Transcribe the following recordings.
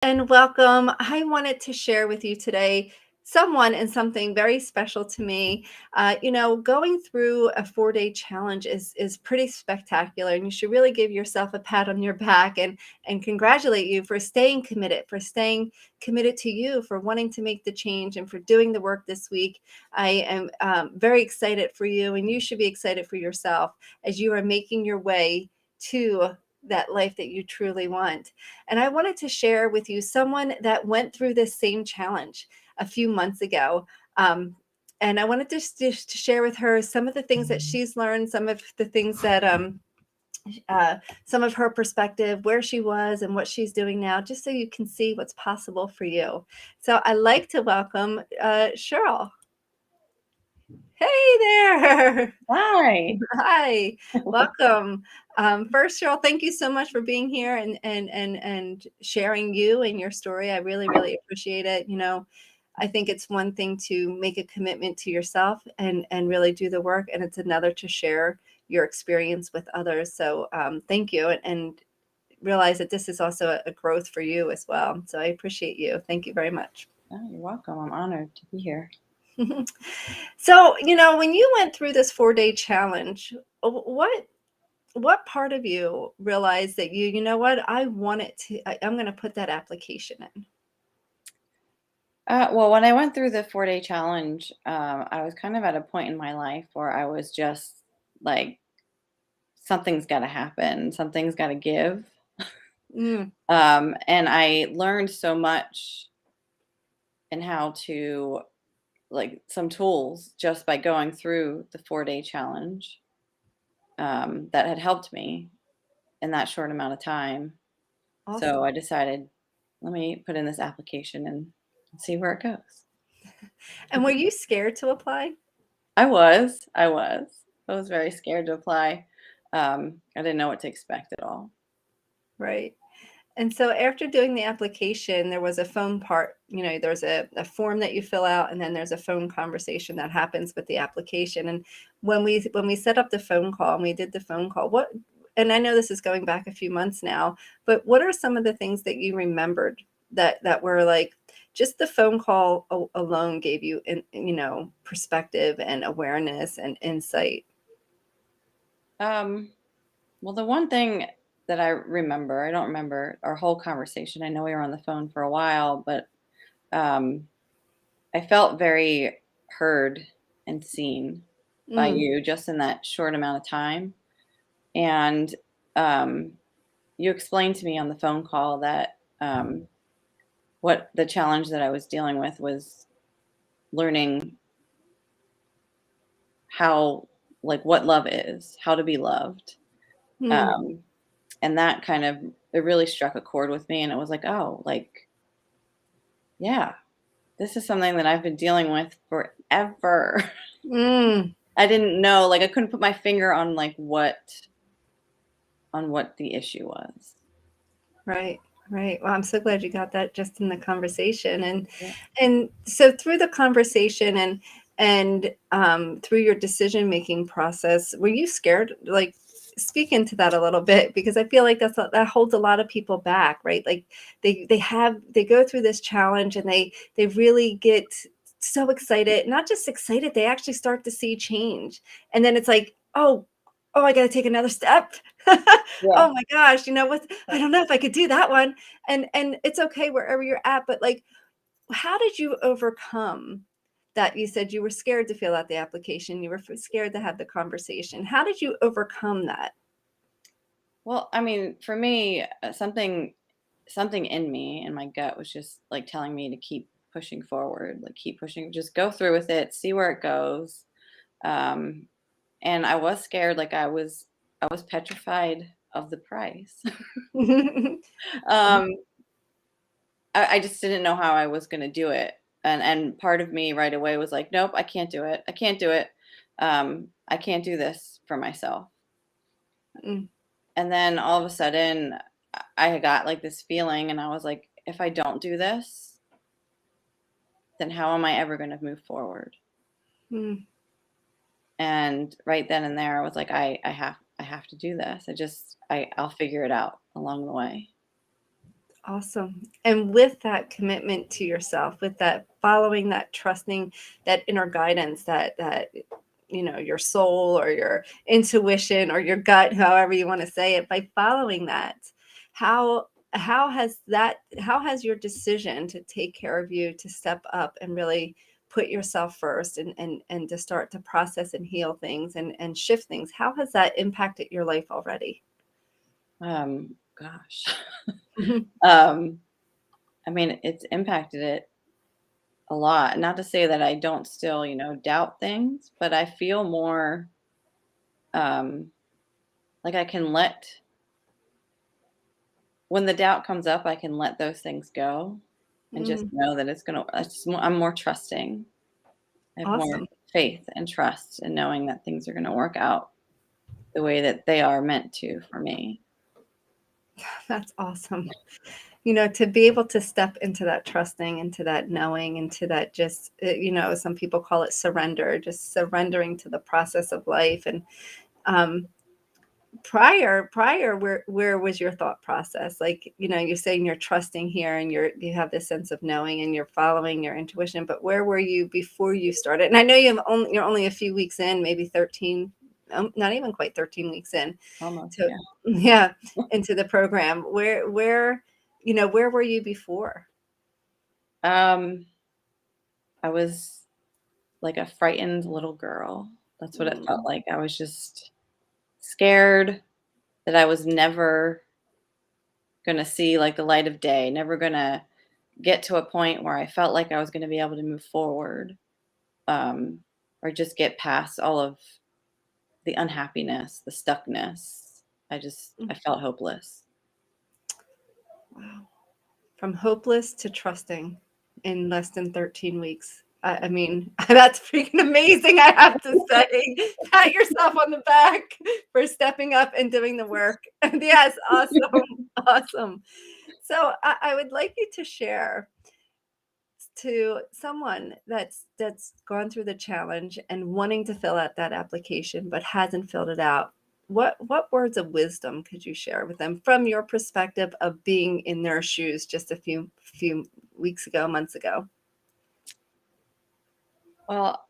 And welcome. I wanted to share with you today someone and something very special to me. Going through a 4-day challenge is pretty spectacular, and you should really give yourself a pat on your back and congratulate you for staying committed to you, for wanting to make the change, and for doing the work this week. I am very excited for you, and you should be excited for yourself as you are making your way to that life that you truly want. And I wanted to share with you someone that went through this same challenge a few months ago. Um, and I wanted to share with her some of the things that she's learned, some of the things that, some of her perspective, where she was and what she's doing now, just so you can see what's possible for you. So I'd like to welcome Cheryl. Hey there. Hi. Hi, welcome. First, Cheryl, thank you so much for being here and sharing you and your story. I really appreciate it. I think it's one thing to make a commitment to yourself and really do the work, and it's another to share your experience with others. So thank you, and realize that this is also a growth for you as well. So I appreciate you. Thank you very much. Oh, you're welcome. I'm honored to be here. So, when you went through this 4-day challenge, what part of you realized that you know what, I want it to, I'm going to put that application in? Well, when I went through the 4-day challenge, I was kind of at a point in my life where I was just like, something's got to happen, something's got to give. Mm, And I learned so much in how to, like, some tools just by going through the 4-day challenge that had helped me in that short amount of time. So awesome. I decided, let me put in this application and see where it goes. And were you scared to apply? I was very scared to apply. I didn't know what to expect at all. Right. And so after doing the application, there was a phone part. There's a form that you fill out, and then there's a phone conversation that happens with the application. And when we set up the phone call and we did the phone call, and I know this is going back a few months now, but what are some of the things that you remembered that were like just the phone call alone gave you perspective and awareness and insight? Um, well, the one thing that I remember, I don't remember our whole conversation. I know we were on the phone for a while, but um, I felt very heard and seen by Mm, you just in that short amount of time. And um, you explained to me on the phone call that what the challenge that I was dealing with was learning how, like, what love is, how to be loved. mm, Um, and that kind of, it really struck a chord with me. And it was like, oh, like, yeah, this is something that I've been dealing with forever. mm. I didn't know, like, I couldn't put my finger on what the issue was. Right, right. Well, I'm so glad you got that just in the conversation. And Yeah. and so through the conversation and through your decision making process, were you scared? Like, speak into that a little bit, because I feel like that holds a lot of people back, right? Like they go through this challenge and they really get so excited, not just excited, they actually start to see change. And then it's like, oh, I got to take another step. Yeah. Oh my gosh, what? I don't know if I could do that one. And it's okay wherever you're at, but like, how did you overcome that? You said you were scared to fill out the application, you were scared to have the conversation. How did you overcome that? Well, I mean, for me, something in me, in my gut, was just like telling me to keep pushing forward, like keep pushing, just go through with it, see where it goes. Um, and I was scared, like I was petrified of the price. um, I just didn't know how I was going to do it, and part of me right away was like, nope, I can't do it. I can't do it. I can't do this for myself. Mm, And then all of a sudden, I got like this feeling, and I was like, if I don't do this, then how am I ever going to move forward? mm. And right then and there, I was like, I have to do this. I'll figure it out along the way. Awesome. And with that commitment to yourself, with that following, that trusting, that inner guidance, that your soul or your intuition or your gut, however you want to say it, by following that, how how has your decision to take care of you, to step up and really put yourself first, and to start to process and heal things and shift things, how has that impacted your life already? Gosh. Mhm. um, I mean, it's impacted it a lot. Not to say that I don't still, doubt things, but I feel more um, like I can let, when the doubt comes up, I can let those things go and just Mm, know that I'm more trusting. I have more awesome. faith and trust in knowing that things are going to work out the way that they are meant to for me. That's awesome. To be able to step into that trusting, into that knowing, into that just, some people call it surrender, just surrendering to the process of life. And um, prior, where was your thought process? Like, you're saying you're trusting here, and you have this sense of knowing, and you're following your intuition. But where were you before you started? And I know you're only a few weeks in, maybe 13, not even quite 13 weeks in. Almost, So yeah. yeah, into the program. Where were you before? Um, I was like a frightened little girl. That's what it felt Mm, like. I was just scared that I was never gonna see like the light of day, never gonna get to a point where I felt like I was gonna be able to move forward, um, or just get past all of the unhappiness, the stuckness. I mm, felt hopeless. wow. From hopeless to trusting in less than 13 weeks. I mean, that's freaking amazing. I have to say, pat yourself on the back for stepping up and doing the work. Yes, awesome, awesome. So I would like you to share to someone that's gone through the challenge and wanting to fill out that application but hasn't filled it out. What words of wisdom could you share with them from your perspective of being in their shoes just a few weeks ago, months ago? Well,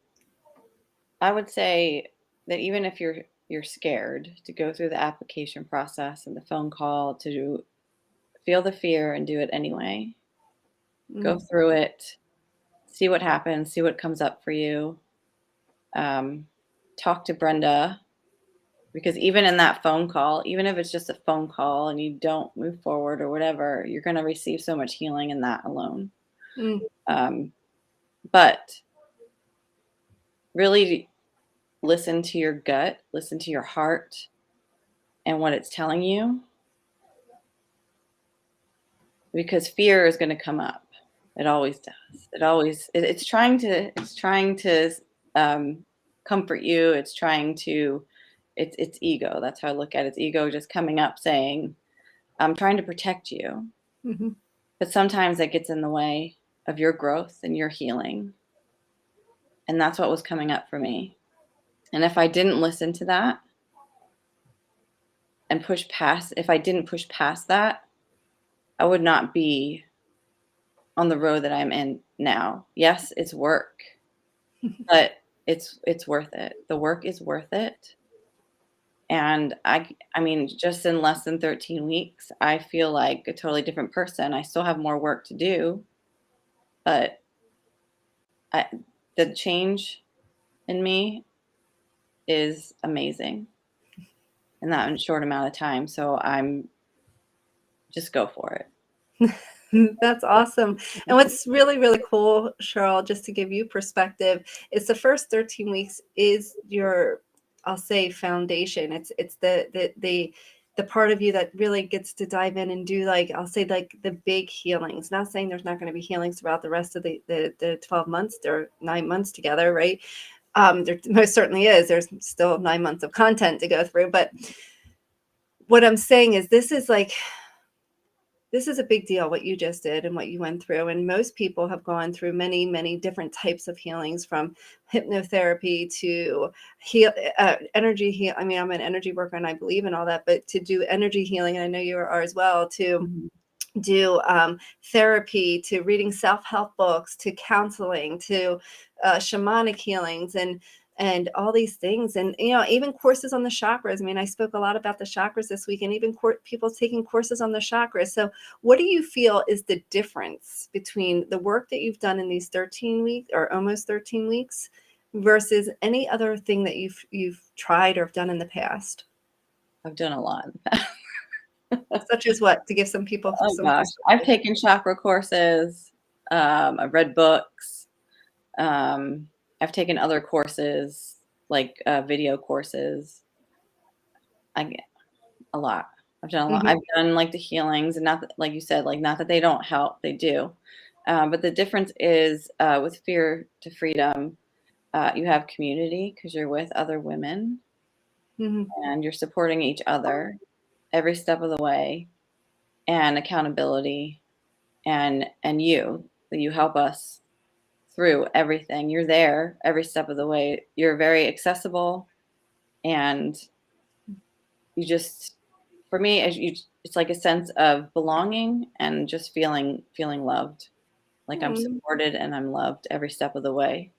I would say that even if you're scared to go through the application process and the phone call, to feel the fear and do it anyway. Go Mm, through it, see what happens, see what comes up for you. Um, Talk to Brenda, because even in that phone call, even if it's just a phone call and you don't move forward or whatever, you're going to receive so much healing in that alone. mm, Um, but really listen to your gut, listen to your heart and what it's telling you, because fear is going to come up. It always does. It's trying to um, comfort you. It's ego. That's how I look at it. It's ego just coming up saying, I'm trying to protect you. mhm, But sometimes that gets in the way of your growth and your healing. And that's what was coming up for me. And if I didn't listen to that and if I didn't push past that, I would not be on the road that I'm in now. Yes, it's work, but it's worth it. The work is worth it. And I mean, just in less than 13 weeks, I feel like a totally different person. I still have more work to do, but I, the change in me is amazing in that short amount of time. So I'm just go for it. That's awesome. And what's really, really cool, Cheryl, just to give you perspective, is the first 13 weeks is your, I'll say, foundation. It's the part of you that really gets to dive in and do, like, I'll say, like, the big healings. Not saying there's not going to be healings throughout the rest of the 12 months or 9 months together, right? There most certainly is. There's still 9 months of content to go through. But what I'm saying is this is a big deal, what you just did and what you went through. And most people have gone through many, many different types of healings, from hypnotherapy to energy heal. I mean, I'm an energy worker and I believe in all that, but to do energy healing, and I know you are as well, to Mhm. do therapy, to reading self-help books, to counseling, to shamanic healings, and all these things, and even courses on the chakras. I mean, I spoke a lot about the chakras this week, and even people taking courses on the chakras. So what do you feel is the difference between the work that you've done in these 13 weeks, or almost 13 weeks, versus any other thing that you've tried or have done in the past? I've done a lot. Such as what, to give some people Oh some gosh, I've perspective? taken chakra courses. I've read books. Um, I've taken other courses, like video courses. I get a lot. I've done a lot. Hmm. I've done like the healings, and not that, like you said, like not that they don't help, they do. But the difference is with Fear to Freedom, you have community because you're with other women Hmm. and you're supporting each other every step of the way, and accountability, and you help us through everything. You're there every step of the way. You're very accessible, and you just, for me, as you, it's like a sense of belonging and just feeling loved. Like I'm supported and I'm loved every step of the way.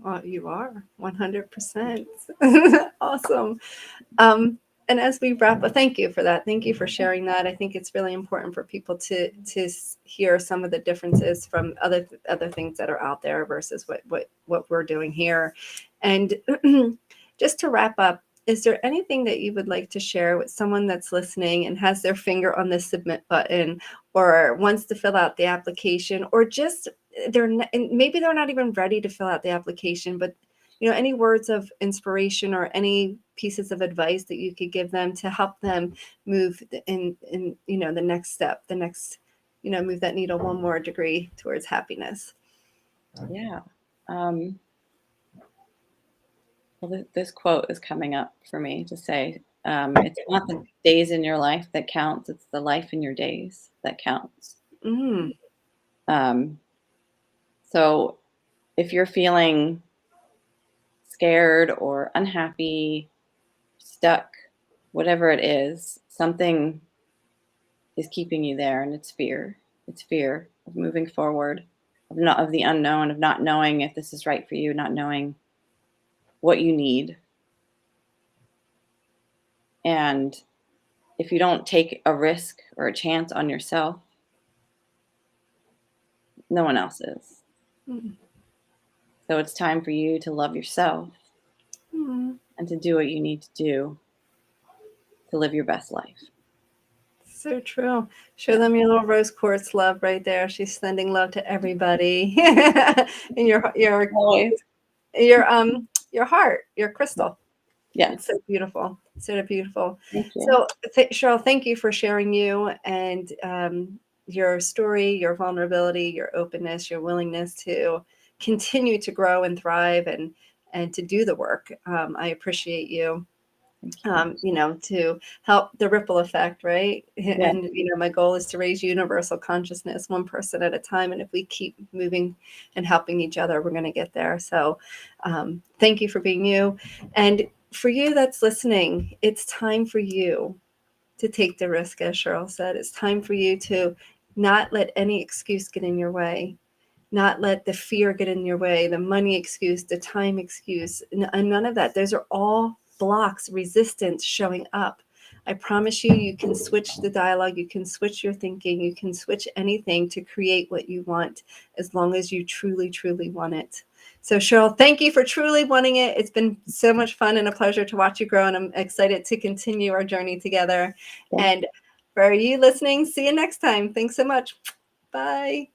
Well, you are 100%. Awesome. And as we wrap up, thank you for that. Thank you for sharing that. I think it's really important for people to hear some of the differences from other things that are out there versus what we're doing here. And just to wrap up, is there anything that you would like to share with someone that's listening and has their finger on the submit button, or wants to fill out the application, or just and maybe they're not even ready to fill out the application, but any words of inspiration or any pieces of advice that you could give them to help them move in the next step, the next, move that needle one more degree towards happiness? Yeah. Um, well, this quote is coming up for me to say, it's not the days in your life that counts, it's the life in your days that counts. Mm, Um, so if you're feeling scared or unhappy, stuck, whatever it is, something is keeping you there, and it's fear. It's fear of moving forward, of the unknown, of not knowing if this is right for you, not knowing what you need. And if you don't take a risk or a chance on yourself, no one else is. mm, So it's time for you to love yourself mm. and to do what you need to do to live your best life. So true. Show Yeah. them your little rose quartz love right there. She's sending love to everybody. And Always. your heart, your Yeah. crystal. It's Yes. so beautiful. So beautiful. Thank you. So, Cheryl, thank you for sharing you and your story, your vulnerability, your openness, your willingness to continue to grow and thrive and to do the work. I appreciate you. Thank you. To help the ripple effect, right? Yeah. And my goal is to raise universal consciousness one person at a time. And if we keep moving and helping each other, we're going to get there. So, thank you for being you. And for you that's listening, it's time for you to take the risk, as Cheryl said. It's time for you to not let any excuse get in your way, not let the fear get in your way, the money excuse, the time excuse, and none of that. Those are all blocks, resistance showing up. I promise you, you can switch the dialogue, you can switch your thinking, you can switch anything to create what you want as long as you truly, truly want it. So, Cheryl, thank you for truly wanting it. It's been so much fun and a pleasure to watch you grow, and I'm excited to continue our journey together. Thank And for you listening, see you next time. Thanks so much. Bye.